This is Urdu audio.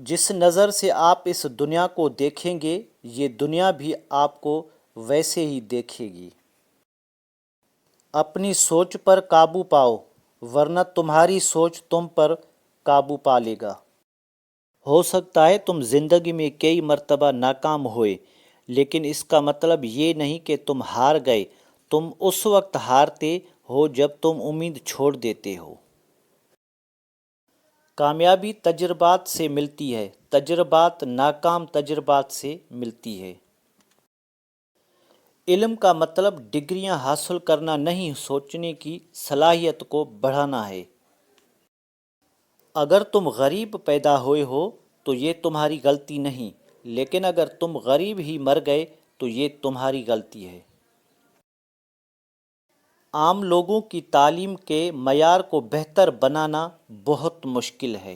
جس نظر سے آپ اس دنیا کو دیکھیں گے یہ دنیا بھی آپ کو ویسے ہی دیکھے گی۔ اپنی سوچ پر قابو پاؤ ورنہ تمہاری سوچ تم پر قابو پا لے گا۔ ہو سکتا ہے تم زندگی میں کئی مرتبہ ناکام ہوئے، لیکن اس کا مطلب یہ نہیں کہ تم ہار گئے۔ تم اس وقت ہارتے ہو جب تم امید چھوڑ دیتے ہو۔ کامیابی تجربات سے ملتی ہے، تجربات ناکام تجربات سے ملتی ہے۔ علم کا مطلب ڈگریاں حاصل کرنا نہیں، سوچنے کی صلاحیت کو بڑھانا ہے۔ اگر تم غریب پیدا ہوئے ہو تو یہ تمہاری غلطی نہیں، لیکن اگر تم غریب ہی مر گئے تو یہ تمہاری غلطی ہے۔ عام لوگوں کی تعلیم کے معیار کو بہتر بنانا بہت مشکل ہے۔